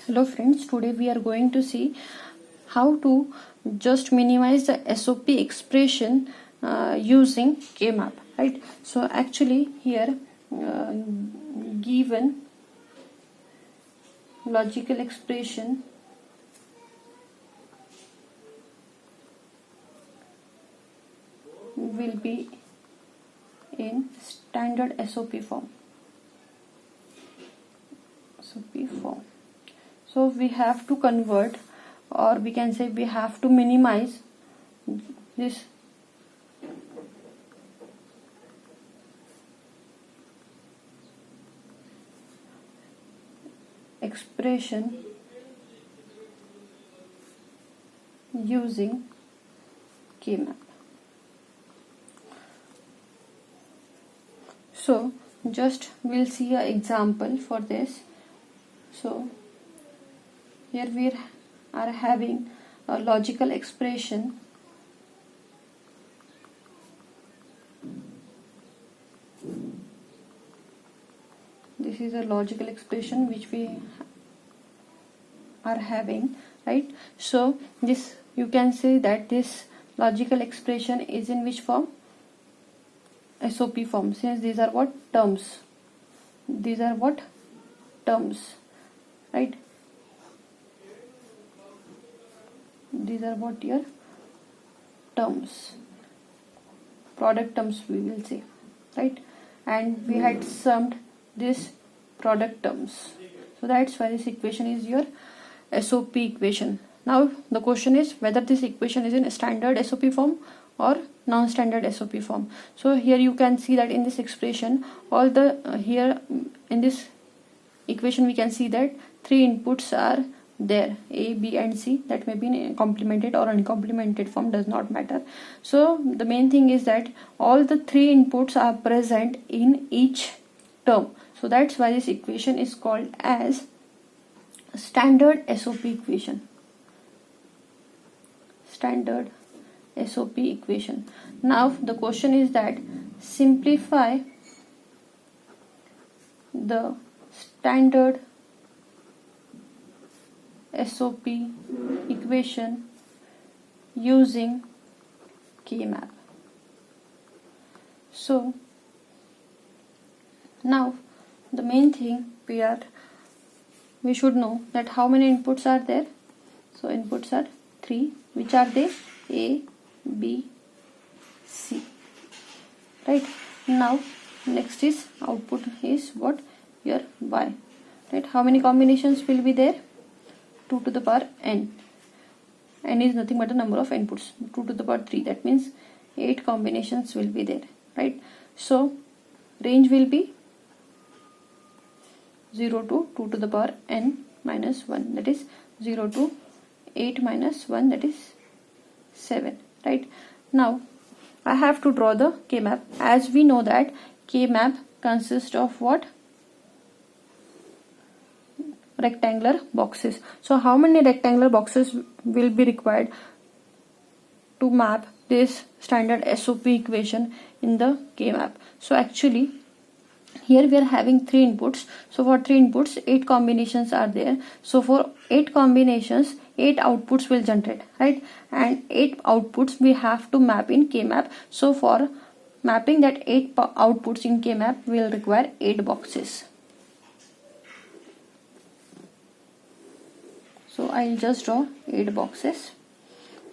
Hello friends, today we are going to see how to just minimize the SOP expression using K-map, right? So actually here given logical expression will be in standard SOP form. So we have to convert, or we can say we have to minimize this expression using K-map. So just we'll see an example for this. So here we are having a logical expression this is a logical expression which we are having, right? So this, you can say that this logical expression is in which form? SOP form, since these are what? Terms. These are what? Terms, right? These are what? Your terms, product terms we will say, right? And we had summed this product terms, so that's why this equation is your SOP equation. Now the question is whether this equation is in a standard SOP form or non-standard SOP form. So here you can see that in this expression, all the here in this equation we can see that three inputs are there, A, B and C, that may be in complemented or uncomplemented form, does not matter. So the main thing is that all the three inputs are present in each term, so that's why this equation is called as standard SOP equation. Standard SOP equation. Now the question is that simplify the standard SOP equation using K-map. So now the main thing we should know that how many inputs are there. So inputs are three. Which are they? A, B, C, right? Now next is output is what? Your Y, right? How many combinations will be there? 2 to the power n. N is nothing but the number of inputs. 2 to the power 3, that means 8 combinations will be there, right? So range will be 0 to 2 to the power n minus 1, that is 0 to 8 minus 1, that is 7, right? Now I have to draw the K-map. As we know that K-map consists of what? Rectangular boxes. So how many rectangular boxes will be required to map this standard SOP equation in the K-map? So actually here we are having three inputs. So for three inputs, 8 combinations are there. So for 8 combinations, 8 outputs will generate, right? And 8 outputs we have to map in K-map. So for mapping that 8 outputs in K-map, will require 8 boxes. So I'll just draw 8 boxes.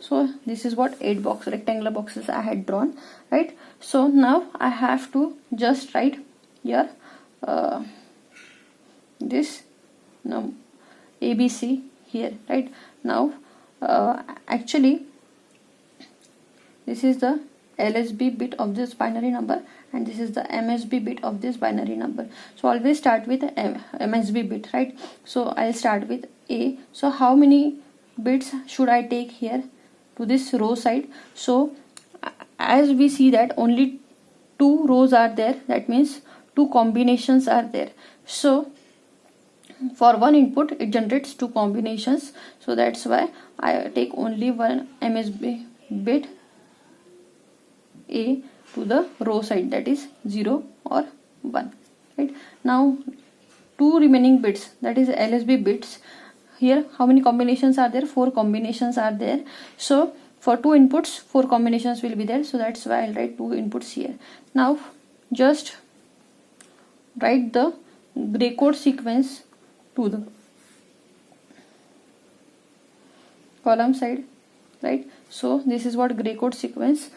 So this is what 8 rectangular boxes I had drawn, right? So now I have to just write here this ABC here, right? Now actually this is the LSB bit of this binary number and this is the MSB bit of this binary number. So always start with MSB bit, right? So I'll start with A. So how many bits should I take here to this row side? So as we see that only 2 rows are there, that means 2 combinations are there. So for one input it generates 2 combinations, so that's why I take only one MSB bit A to the row side, that is 0 or 1, right? Now 2 remaining bits, that is LSB bits, here how many combinations are there? 4 combinations are there. So for 2 inputs 4 combinations will be there, so that's why I'll write 2 inputs here. Now just write the gray code sequence to the column side, right? So this is what gray code sequence.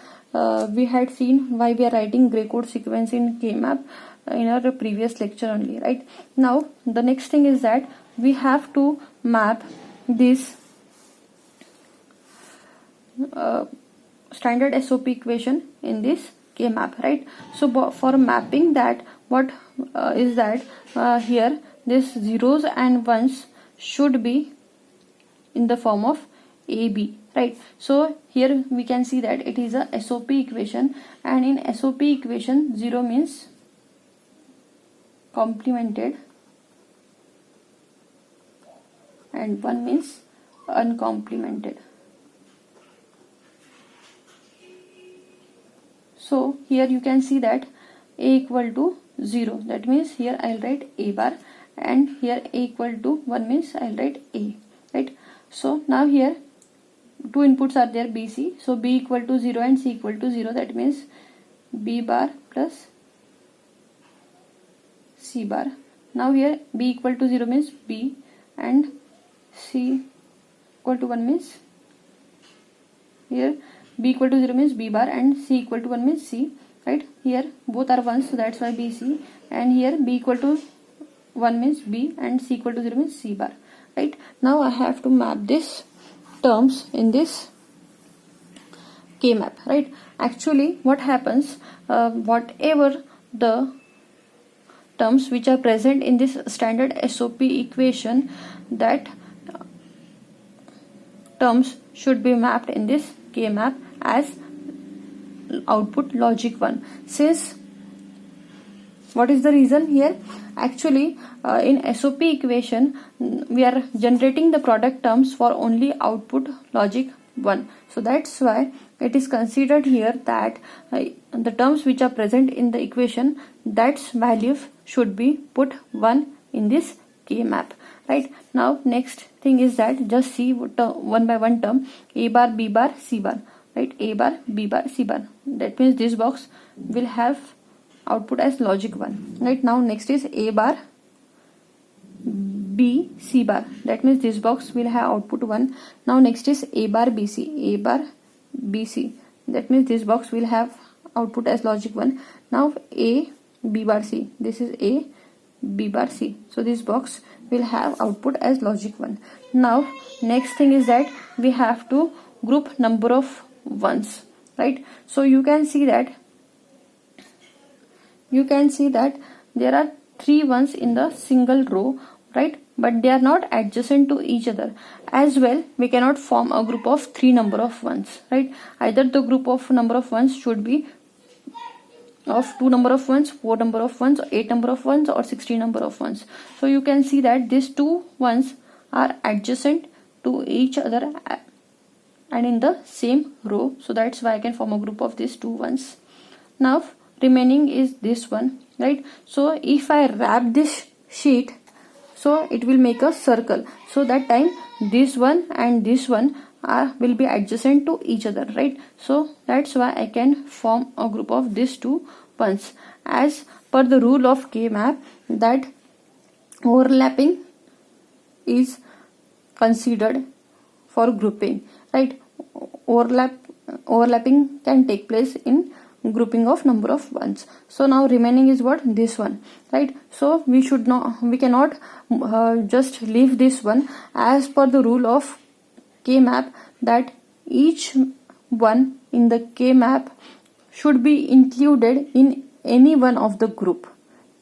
We had seen why we are writing gray code sequence in K-map in our previous lecture only, right? Now the next thing is that we have to map this standard SOP equation in this K-map, right? So for mapping that, what is that here this zeros and ones should be in the form of AB, right? So here we can see that it is a SOP equation, and in SOP equation 0 means complemented and 1 means uncomplemented. So here you can see that A equal to 0, that means here I'll write A bar, and here A equal to 1 means I'll write A, right? So now here 2 inputs are there, B, C. So B equal to 0 and C equal to 0, that means B bar plus C bar. Now here B equal to 0 means B, and C equal to 1 means, here B equal to 0 means B bar, and C equal to 1 means C, right? Here both are 1, so that's why B, C, and here B equal to 1 means B, and C equal to 0 means C bar, right? Now I have to map this terms in this K-map, right? Actually what happens, whatever the terms which are present in this standard SOP equation, that terms should be mapped in this K-map as output logic 1. Since what is the reason here? Actually in SOP equation we are generating the product terms for only output logic 1. So that's why it is considered here that the terms which are present in the equation, that's value should be put 1 in this K-map, right? Now next thing is that just see one by one term, A bar, B bar, C bar, right? A bar, B bar, C bar. That means this box will have output as logic 1, right? Now next is A bar, B, C bar. That means this box will have output 1. Now next is A bar, B, C. A bar, B, C. That means this box will have output as logic 1. Now A, B bar, C. This is A, B bar, C. So this box will have output as logic 1. Now next thing is that we have to group number of ones, right? So you can see that there are 3 ones in the single row, right? But they are not adjacent to each other. As well, we cannot form a group of 3 number of ones, right? Either the group of number of ones should be of 2 number of ones, 4 number of ones, 8 number of ones, or 16 number of ones. So you can see that these 2 ones are adjacent to each other and in the same row. So that's why I can form a group of these 2 ones. Now remaining is this one, right? So if I wrap this sheet, so it will make a circle. So that time this one and this one will be adjacent to each other, right? So that's why I can form a group of these 2 ones. As per the rule of K-map, that overlapping is considered for grouping, right? Overlapping can take place in grouping of number of ones. So now remaining is what? This one, right? So we cannot just leave this one. As per the rule of K-map, that each one in the K-map should be included in any one of the group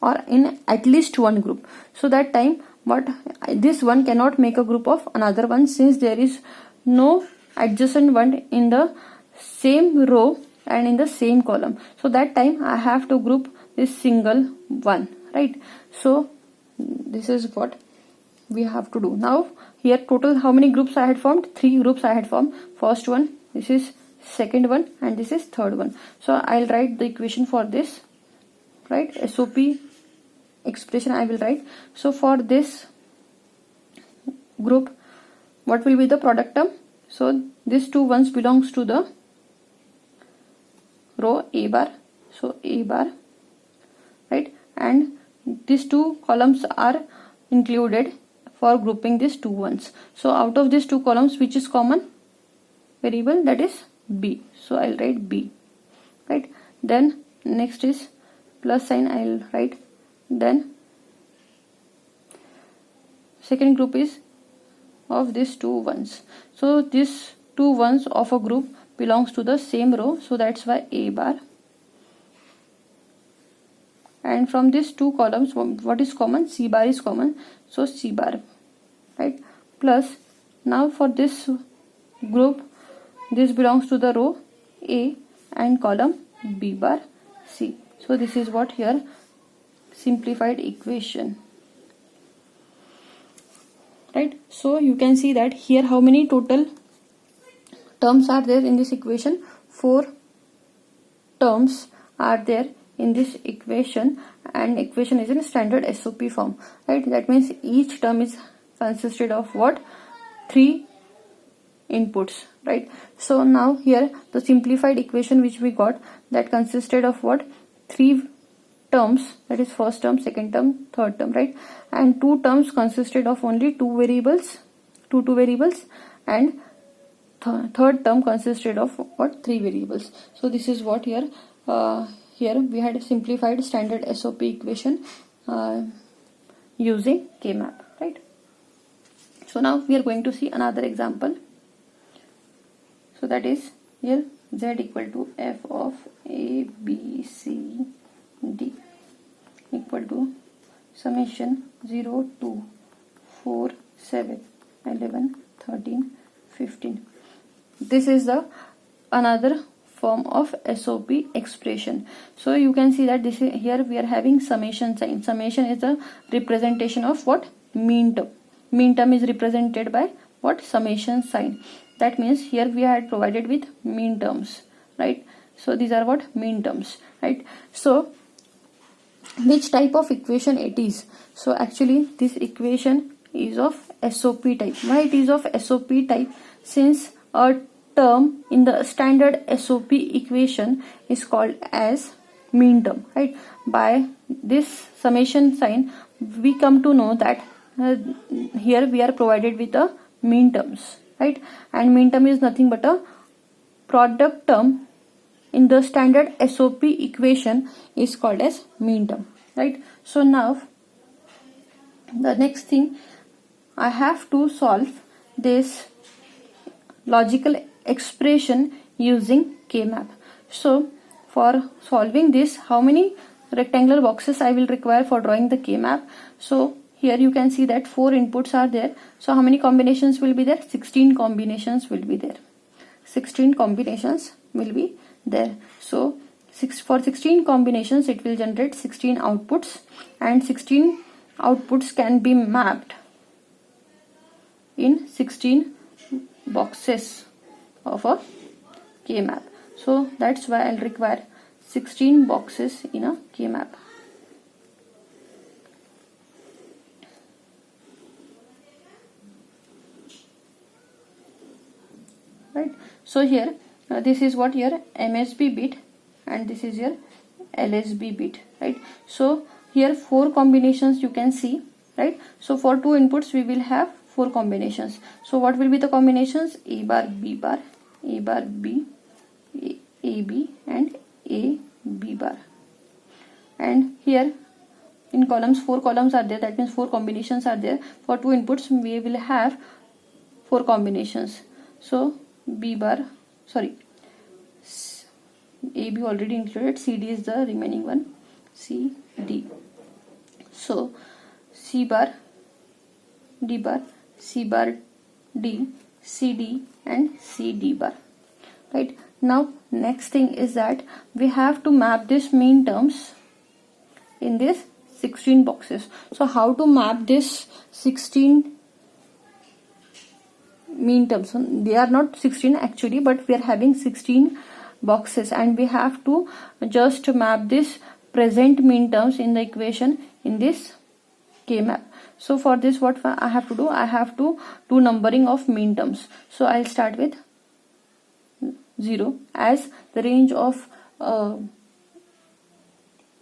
or in at least one group. So that time this one cannot make a group of another one, since there is no adjacent one in the same row and in the same column. So that time I have to group this single one, right? So this is what we have to do. Now here total how many groups I had formed? 3 groups I had formed. First one, this is second one, and this is third one. So I'll write the equation for this, right? SOP expression I will write. So for this group, what will be the product term? So this 2 ones belongs to the row A bar, so A bar, right? And these 2 columns are included for grouping these 2 ones. So out of these 2 columns, which is common variable? That is B. So I'll write B, right? Then next is plus sign, I'll write. Then second group is of these 2 ones. So these 2 ones of a group belongs to the same row, so that's why A bar. And from these 2 columns, what is common? C bar is common, so C bar, right? Plus now for this group, this belongs to the row A and column B bar C. So this is what here simplified equation, right? So you can see that here how many total terms are there in this equation? 4 terms are there in this equation, and equation is in standard SOP form, right? That means each term is consisted of what? 3 inputs, right? So now here the simplified equation which we got, that consisted of what? 3 terms, that is first term, second term, third term, right? And 2 terms consisted of only 2 variables, two variables, and third term consisted of what? 3 variables. So this is what here here we had a simplified standard SOP equation using K-map, right? So now we are going to see another example. So that is here Z equal to F of A, B, C, D equal to summation 0 to 4, 7, 11, 13, 15. This is the another form of SOP expression. So you can see that this is, here we are having summation sign. Summation is a representation of what? Mean term. Mean term is represented by what? Summation sign. That means here we had provided with mean terms, right? So these are what? Mean terms, right? So which type of equation it is? So actually this equation is of SOP type. Why it is of SOP type? Since a term in the standard SOP equation is called as mean term, right? By this summation sign we come to know that here we are provided with the mean terms, right? And mean term is nothing but a product term in the standard SOP equation is called as mean term, right? So now the next thing, I have to solve this logical expression using K-map. So for solving this, how many rectangular boxes I will require for drawing the K-map? So here you can see that 4 inputs are there. So how many combinations will be there? 16 combinations will be there. 16 combinations will be there. So for 16 combinations it will generate 16 outputs, and 16 outputs can be mapped in 16 boxes of a K-map. So that's why I'll require 16 boxes in a K-map. Right. So here this is what your MSB bit and this is your LSB bit, right? So here 4 combinations you can see, right? So for 2 inputs we will have 4 combinations. So what will be the combinations? A bar, B bar, A bar, B, A B and A B bar. And here in columns 4 columns are there, that means 4 combinations are there. For 2 inputs we will have 4 combinations. So B bar, sorry, AB already included, CD is the remaining one, CD. So C bar, D bar, C bar, D, CD and CD bar, right? Now next thing is that we have to map these mean terms in this 16 boxes. So how to map this 16 mean terms? So they are not 16 actually, but we are having 16 boxes and we have to just map this present mean terms in the equation in this K map. So for this, what I have to do, I have to do numbering of mean terms. So I'll start with 0, as the range of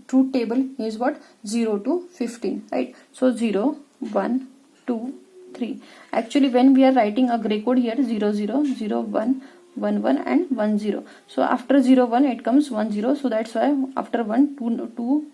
truth table is what, 0 to 15, right? So 0, 1, 2, 3. Actually, when we are writing a gray code here, 0, 0, 0, 1, 1, 1 and 1, 0. So after 0, 1 it comes 1, 0. So that's why after 1, 2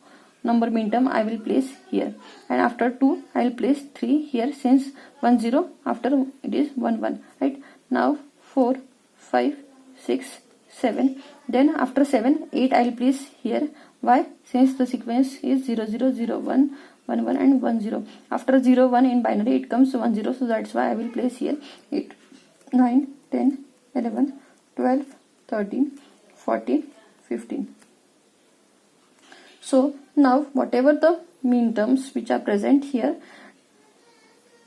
number mean term I will place here, and after 2 I will place 3 here, since 1, 0 after it is 1, 1, right? Now 4, 5, 6, 7. Then after 7, 8 I will place here. Why? Since the sequence is 0, 0, 0, 1, 1, 1 and 1, 0. After 0, 1 in binary it comes 1, 0. So that's why I will place here 8, 9, 10, 11, 12, 13, 14, 15. So now whatever the mean terms which are present here,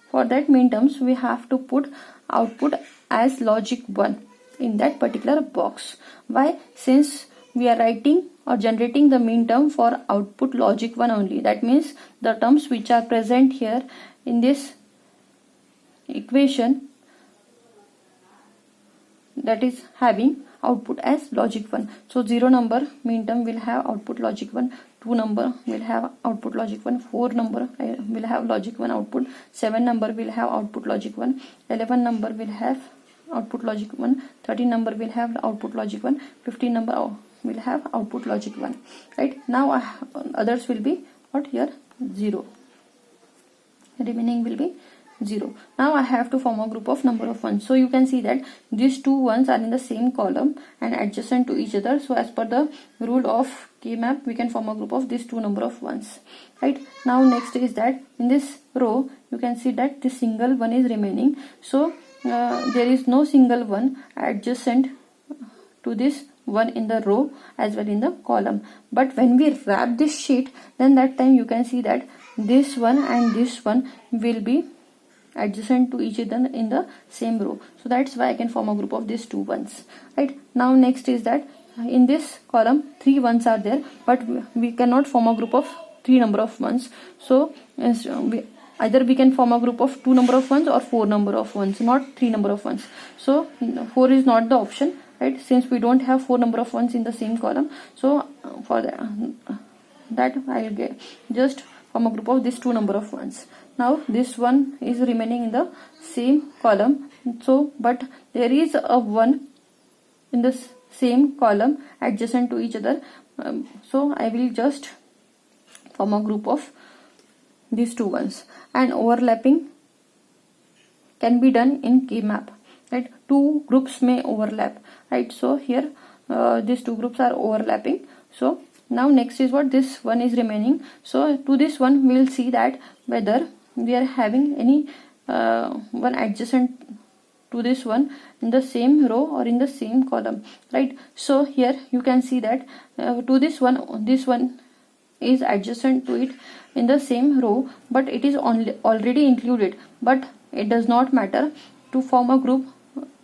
for that mean terms we have to put output as logic 1 in that particular box. Why? Since we are writing or generating the mean term for output logic 1 only. That means the terms which are present here in this equation, that is having output as logic 1. So 0 number mean term will have output logic 1, 2 number will have output logic 1, 4 number will have logic 1 output, 7 number will have output logic 1, 11 number will have output logic 1, 13 number will have output logic 1, 15 number will have output logic 1, right? Now others will be what, here 0, remaining will be 0. Now I have to form a group of number of ones. So you can see that these two ones are in the same column and adjacent to each other. So as per the rule of K map, we can form a group of these two number of ones, right? Now next is that in this row you can see that this single one is remaining. So there is no single one adjacent to this one in the row as well in the column. But when we wrap this sheet, then that time you can see that this one and this one will be adjacent to each other in the same row. So that's why I can form a group of these two ones, right? Now next is that in this column 3 ones are there, but we cannot form a group of 3 number of ones. So either we can form a group of 2 number of ones or 4 number of ones, not 3 number of ones. So 4 is not the option, right? Since we don't have 4 number of ones in the same column. So for that I will just form a group of these 2 number of ones. Now this one is remaining in the same column. So but there is a 1 in the same column adjacent to each other. So I will just form a group of these 2 ones, and overlapping can be done in K map, right? 2 groups may overlap, right? So here these 2 groups are overlapping. So now next is what, this one is remaining. So to this one we will see that whether we are having any one adjacent to this one in the same row or in the same column, right? So here you can see that to this one is adjacent to it in the same row, but it is already included. But it does not matter. To form a group,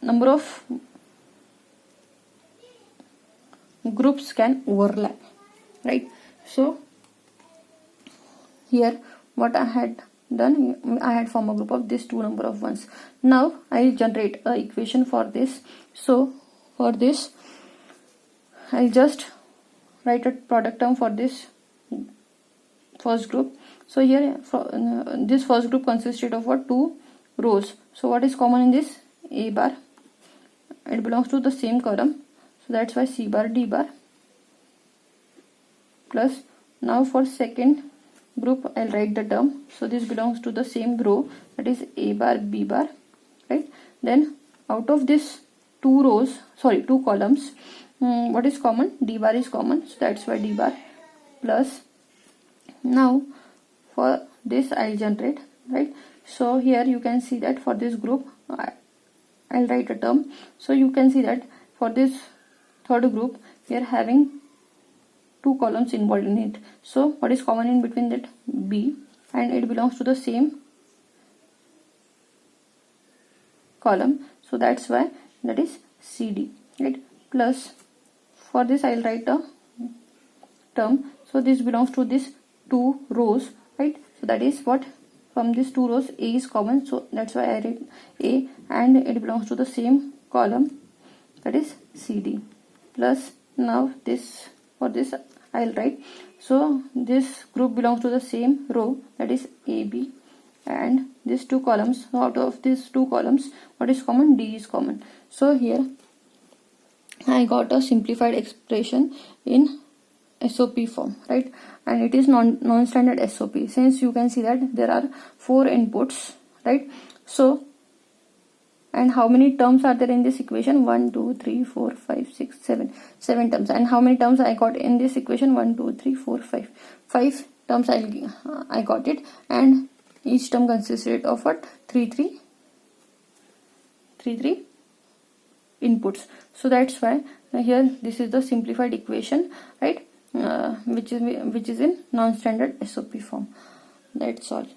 number of groups can overlap, right? So here what I had done, I had formed a group of this 2 number of ones. Now I will generate a equation for this. So for this I'll just write a product term for this first group. So here this first group consisted of what, 2 rows. So what is common in this? A bar. It belongs to the same column, so that's why C bar D bar, plus now for second group I'll write the term. So this belongs to the same row, that is A bar B bar, right? Then out of this 2 columns, what is common? D bar is common, so that's why D bar, plus now for this I'll generate, right? So here you can see that for this group I'll write a term. So you can see that for this third group we are having 2 columns involved in it. So what is common in between that? B, and it belongs to the same column, so that's why that is CD, right? Plus for this I'll write a term. So this belongs to this 2 rows, right? So that is what? from these two rows A is common, so that's why I write A, and it belongs to the same column, that is CD. Plus now this, for this I'll write, so this group belongs to the same row, that is AB, and these two columns, so out of these two columns what is common? D is common. So here I got a simplified expression in SOP form, right? And it is non-standard SOP, since you can see that there are 4 inputs, right? So, and how many terms are there in this equation? 1 2 3 4 5 6 7 terms. And how many terms I got in this equation? 1 2 3 4 5 terms I got it, and each term consisted of what? 3 inputs. So that's why here this is the simplified equation, right? Which is in non-standard SOP form. That's all.